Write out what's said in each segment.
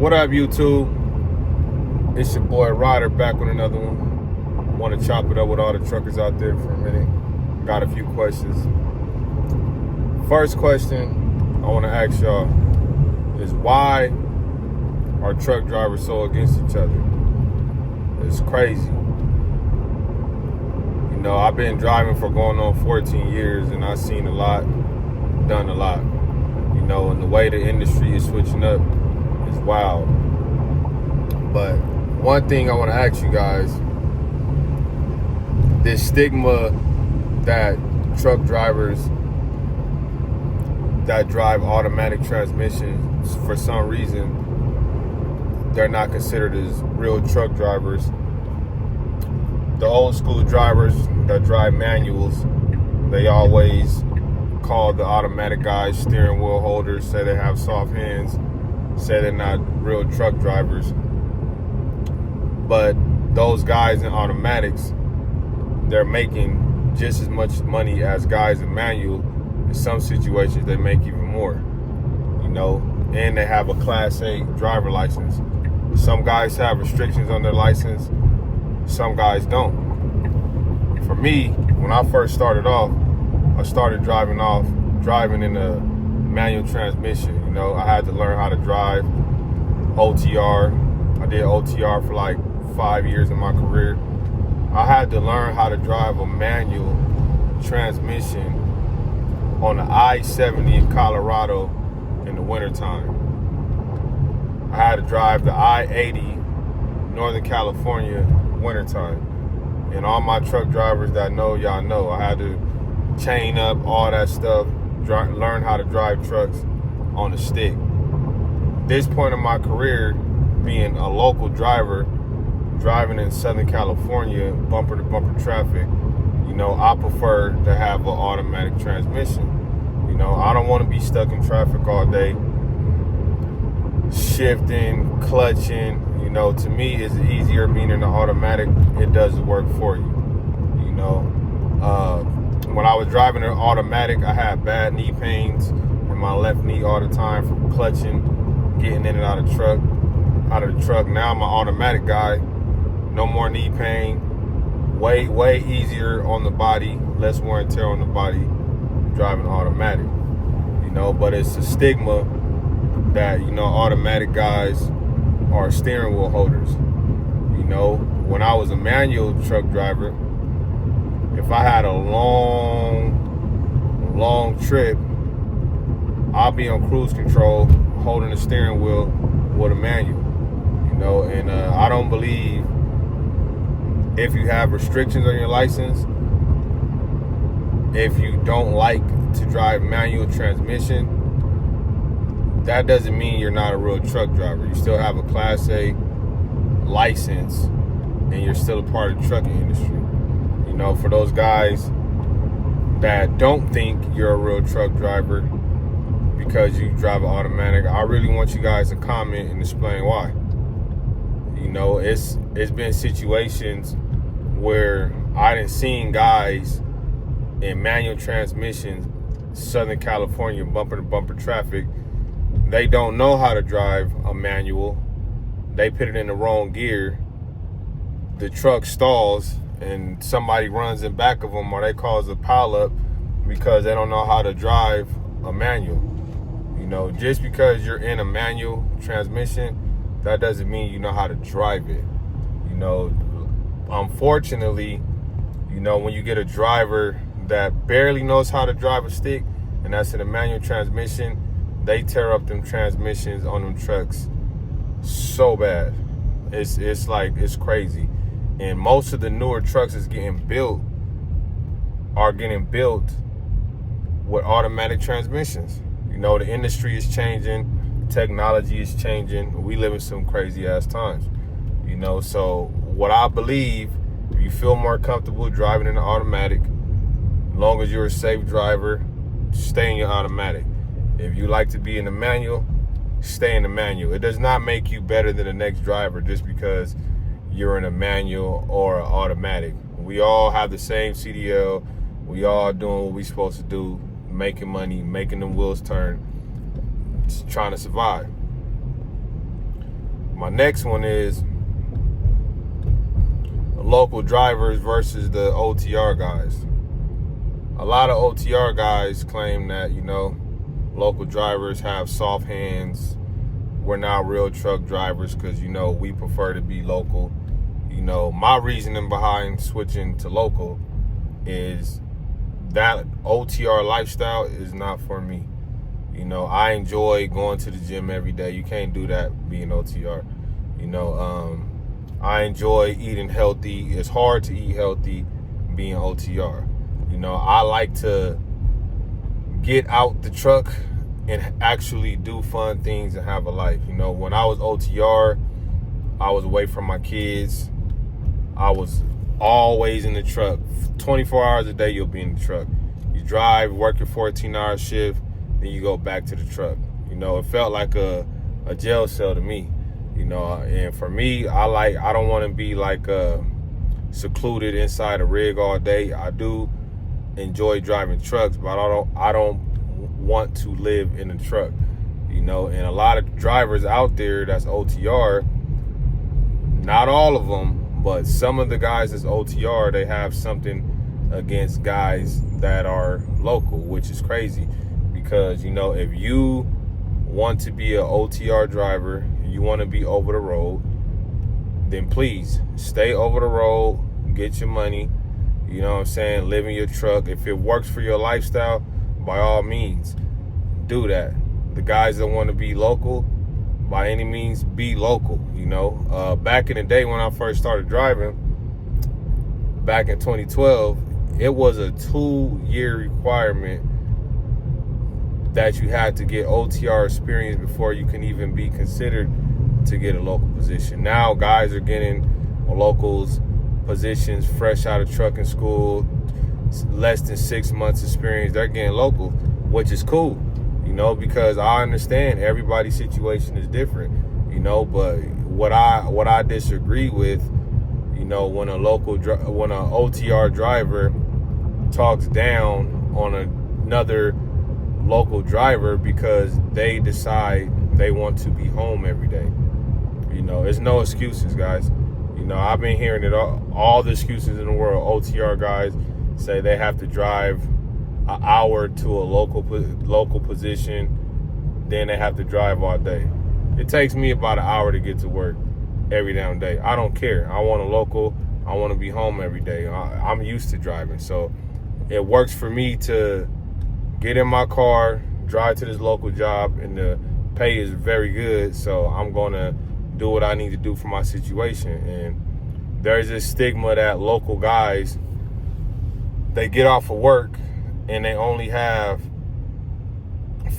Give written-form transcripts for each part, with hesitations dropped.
What up, YouTube? It's your boy Ryda back with another one. Want to chop it up with all the truckers out there for a minute. Got a few questions. First question I want to ask y'all is, why are truck drivers so against each other? It's crazy. You know, I've been driving for going on 14 years and I've seen a lot, done a lot. You know, and the way the industry is switching up is wild. But one thing I want to ask you guys, this stigma that truck drivers that drive automatic transmissions, for some reason, they're not considered as real truck drivers. The old school drivers that drive manuals, they always call the automatic guys steering wheel holders, say they have soft hands, say they're not real truck drivers. But those guys in automatics, they're making just as much money as guys in manual. In some situations, they make even more, you know, and they have a Class A driver license. Some guys have restrictions on their license, some guys don't. For me, when I first started off, I started driving in a manual transmission. You know, I had to learn how to drive OTR. I did OTR for like 5 years in my career. I had to learn how to drive a manual transmission on the I-70 in Colorado in the wintertime. I had to drive the I-80 Northern California wintertime. And all my truck drivers that know, y'all know, I had to chain up, all that stuff, learn how to drive trucks on a stick. This point in my career, being a local driver, driving in Southern California, bumper to bumper traffic, you know, I prefer to have an automatic transmission. You know, I don't want to be stuck in traffic all day, shifting, clutching. You know, to me, it's easier being in the automatic. It does the work for you. You know, when I was driving an automatic, I had bad knee pains in my left knee all the time from clutching, getting in and out of the truck. Now I'm an automatic guy. No more knee pain. Way easier on the body. Less wear and tear on the body driving automatic. You know, but it's a stigma that, you know, automatic guys are steering wheel holders. You know, when I was a manual truck driver, if I had a long trip, I'll be on cruise control holding the steering wheel with a manual. You know, and I don't believe if you have restrictions on your license, if you don't like to drive manual transmission, that doesn't mean you're not a real truck driver. You still have a Class A license and you're still a part of the trucking industry. You know, for those guys that don't think you're a real truck driver because you drive an automatic, I really want you guys to comment and explain why. You know, it's been situations where I done seen guys in manual transmissions, Southern California, bumper to bumper traffic. They don't know how to drive a manual. They put it in the wrong gear. The truck stalls and somebody runs in back of them, or they cause a pileup because they don't know how to drive a manual. You know, just because you're in a manual transmission, that doesn't mean you know how to drive it. You know, unfortunately, you know, when you get a driver that barely knows how to drive a stick, and that's in a manual transmission, they tear up them transmissions on them trucks so bad. It's like, it's crazy. And most of the newer trucks are getting built with automatic transmissions. You know, the industry is changing. Technology is changing. We live in some crazy ass times, you know. So what I believe, if you feel more comfortable driving in an automatic, as long as you're a safe driver, stay in your automatic. If you like to be in the manual, stay in the manual. It does not make you better than the next driver just because you're in a manual or an automatic. We all have the same CDL. We all doing what we supposed to do, making money, making them wheels turn, trying to survive. My next one is local drivers versus the OTR guys. A lot of OTR guys claim that, local drivers have soft hands. We're not real truck drivers because, we prefer to be local. My reasoning behind switching to local is that OTR lifestyle is not for me. I enjoy going to the gym every day. You can't do that being OTR. I enjoy eating healthy. It's hard to eat healthy being OTR. I like to get out the truck and actually do fun things and have a life. When I was OTR, I was away from my kids. I was always in the truck. 24 hours a day, you'll be in the truck. You drive, work your 14-hour shift, then you go back to the truck. It felt like a jail cell to me. And for me, I don't want to be like secluded inside a rig all day. I do enjoy driving trucks, but I don't want to live in a truck. And a lot of drivers out there that's OTR, not all of them, but some of the guys that's OTR, they have something against guys that are local, which is crazy. Because, if you want to be an OTR driver, you want to be over the road, then please stay over the road, get your money, live in your truck. If it works for your lifestyle, by all means, do that. The guys that want to be local, by any means, be local. Back in the day when I first started driving, back in 2012, it was a 2-year requirement that you had to get OTR experience before you can even be considered to get a local position. Now guys are getting locals positions fresh out of trucking school, less than 6 months experience. They're getting local, which is cool, because I understand everybody's situation is different, but what I disagree with, when an OTR driver talks down on another local driver because they decide they want to be home every day. There's no excuses, guys. I've been hearing it all the excuses in the world. OTR guys say they have to drive an hour to a local position, then they have to drive all day. It takes me about an hour to get to work every damn day. I don't care. I want a local. I want to be home every day. I'm used to driving, so it works for me to get in my car, drive to this local job, and the pay is very good, so I'm going to do what I need to do for my situation. And there's this stigma that local guys, they get off of work and they only have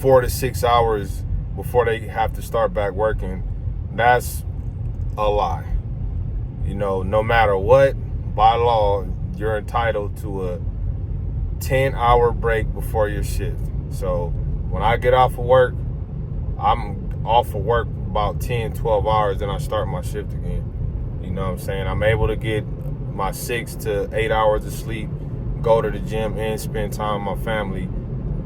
4 to 6 hours before they have to start back working. That's a lie. No matter what, by law, you're entitled to a 10-hour break before your shift. So when I get off of work, I'm off of work about 10, 12 hours, then I start my shift again. I'm able to get my 6 to 8 hours of sleep, go to the gym, and spend time with my family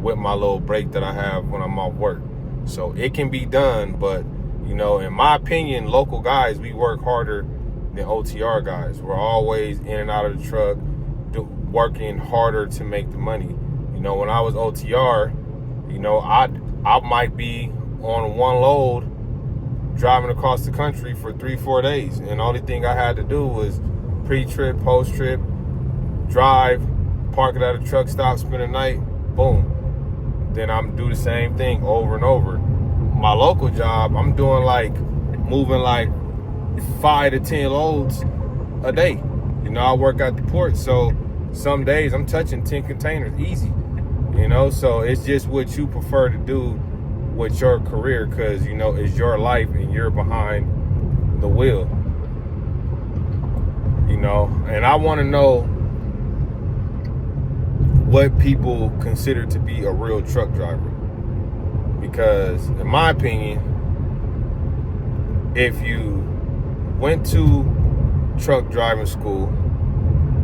with my little break that I have when I'm off work. So it can be done, but in my opinion, local guys, we work harder than OTR guys. We're always in and out of the truck, working harder to make the money. When I was OTR, I might be on one load driving across the country for 3-4 days, and the only thing I had to do was pre-trip, post-trip, drive, park it at a truck stop, spend a night, boom. Then I'm do the same thing over and over. My local job, I'm doing moving 5 to 10 loads a day. I work at the port, so some days I'm touching 10 containers easy. So it's just what you prefer to do with your career, because it's your life and you're behind the wheel. And I want to know what people consider to be a real truck driver, because in my opinion, if you went to truck driving school,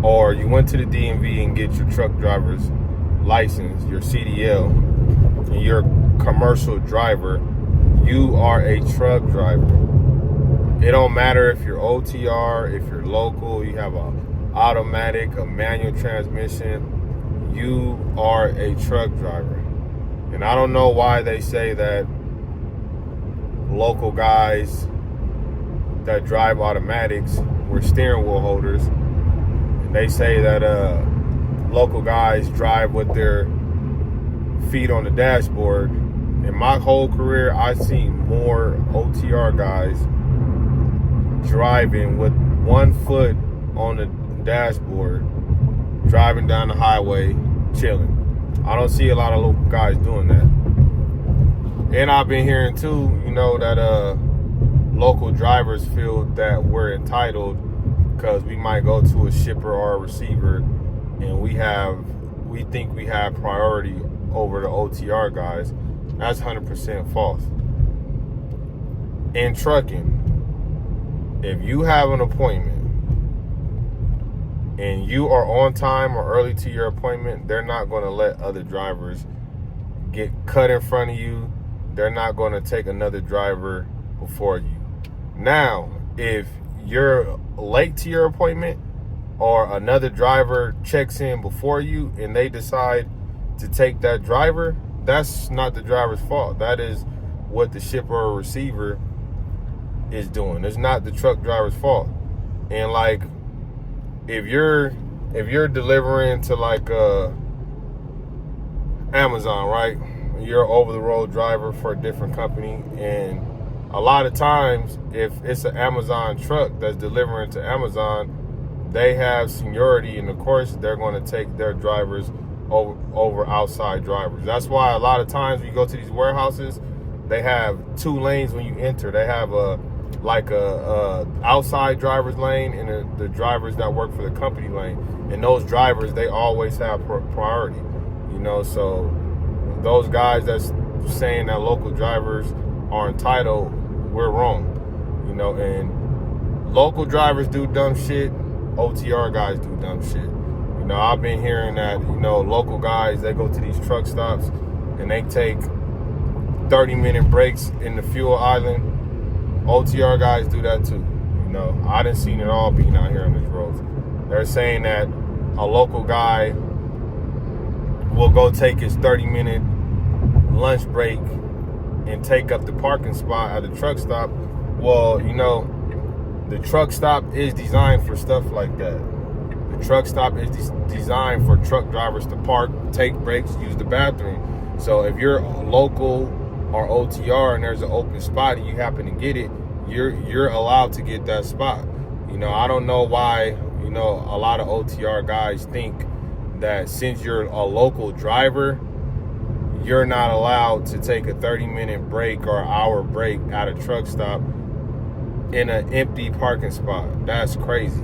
or you went to the DMV and get your truck driver's license, your CDL, and you're a commercial driver, you are a truck driver. It don't matter if you're OTR, if you're local, you have a automatic, a manual transmission, you are a truck driver. And I don't know why they say that local guys that drive automatics were steering wheel holders. And they say that local guys drive with their feet on the dashboard. In my whole career, I've seen more OTR guys driving with one foot on the dashboard, driving down the highway, chilling. I don't see a lot of local guys doing that. And I've been hearing too, that local drivers feel that we're entitled because we might go to a shipper or a receiver and we think we have priority over the OTR guys. That's 100% false. In trucking, if you have an appointment and you are on time or early to your appointment, they're not going to let other drivers get cut in front of you. They're not going to take another driver before you. Now, if you're late to your appointment or another driver checks in before you and they decide to take that driver, that's not the driver's fault. That is what the shipper or receiver is doing. It's not the truck driver's fault. And like, if you're delivering to like Amazon, right? You're an over the road driver for a different company, and a lot of times if it's an Amazon truck that's delivering to Amazon, they have seniority, and of course they're going to take their drivers over outside drivers. That's why a lot of times when you go to these warehouses, they have 2 lanes when you enter. They have a outside driver's lane and the drivers that work for the company lane. And those drivers, they always have priority. So those guys that's saying that local drivers are entitled, we're wrong. And local drivers do dumb shit. OTR guys do dumb shit. I've been hearing that, local guys, they go to these truck stops and they take 30-minute breaks in the fuel island. OTR guys do that too. I done seen it all being out here on these roads. They're saying that a local guy will go take his 30-minute lunch break and take up the parking spot at the truck stop. Well, the truck stop is designed for stuff like that. The truck stop is designed for truck drivers to park, take breaks, use the bathroom. So if you're local or OTR and there's an open spot and you happen to get it, you're allowed to get that spot. I don't know why, a lot of OTR guys think that since you're a local driver, you're not allowed to take a 30-minute break or hour break at a truck stop in an empty parking spot. That's crazy.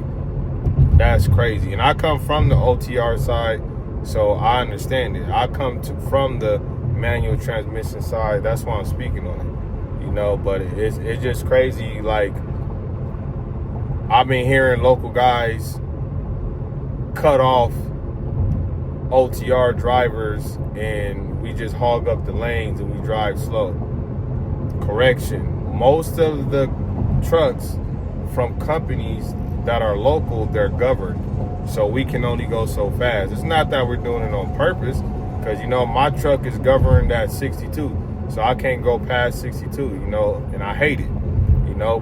That's crazy. And I come from the OTR side, so I understand it. I come from the manual transmission side. That's why I'm speaking on it. But it's just crazy. Like, I've been hearing local guys cut off OTR drivers and we just hog up the lanes and we drive slow. Correction. Most of the trucks from companies that are local, they're governed. So we can only go so fast. It's not that we're doing it on purpose, because, my truck is governed at 62. So I can't go past 62, and I hate it,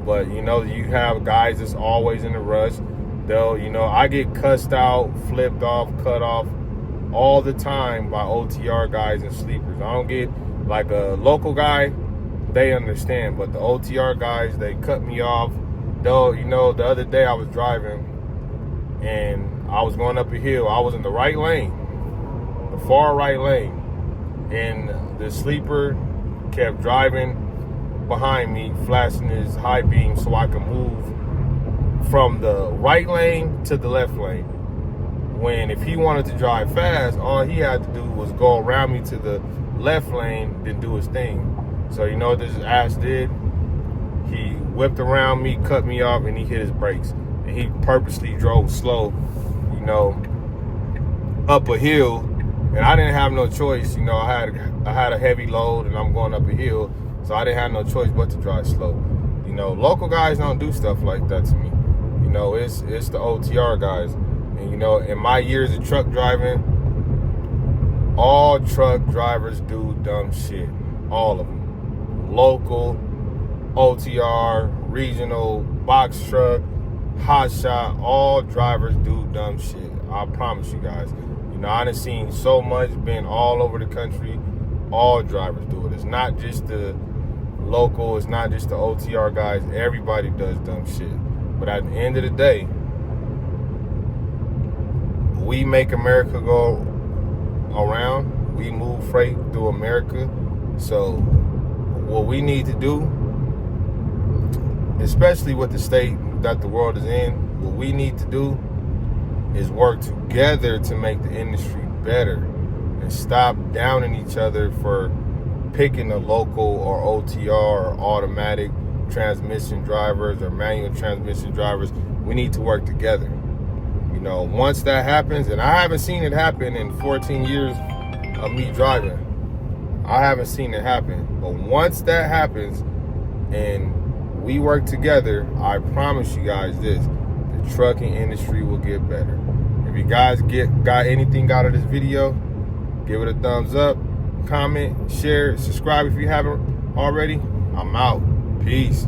but, you have guys that's always in a rush. They'll, I get cussed out, flipped off, cut off all the time by OTR guys and sleepers. I don't get, like, a local guy, they understand, but the OTR guys, they cut me off. Though, the other day I was driving and I was going up a hill. I was in the right lane, the far right lane, and the sleeper kept driving behind me, flashing his high beam so I could move from the right lane to the left lane. When if he wanted to drive fast, all he had to do was go around me to the left lane, then do his thing. So you know what this ass did? He whipped around me, cut me off, and he hit his brakes. And he purposely drove slow, up a hill. And I didn't have no choice. I had a heavy load and I'm going up a hill. So I didn't have no choice but to drive slow. local guys don't do stuff like that to me. It's the OTR guys. And in my years of truck driving, all truck drivers do dumb shit. All of them. Local, OTR, regional, box truck, hot shot, all drivers do dumb shit. I promise you guys. I done seen so much, been all over the country. All drivers do it. It's not just the local, it's not just the OTR guys. Everybody does dumb shit. But at the end of the day, we make America go around. We move freight through America. So what we need to do, especially with the state that the world is in, what we need to do is work together to make the industry better and stop downing each other for picking the local or OTR or automatic transmission drivers or manual transmission drivers. We need to work together. Once that happens, and I haven't seen it happen in 14 years of me driving. I haven't seen it happen. But once that happens and we work together, I promise you guys this, the trucking industry will get better. If you guys got anything out of this video, give it a thumbs up, comment, share, subscribe if you haven't already. I'm out. Peace.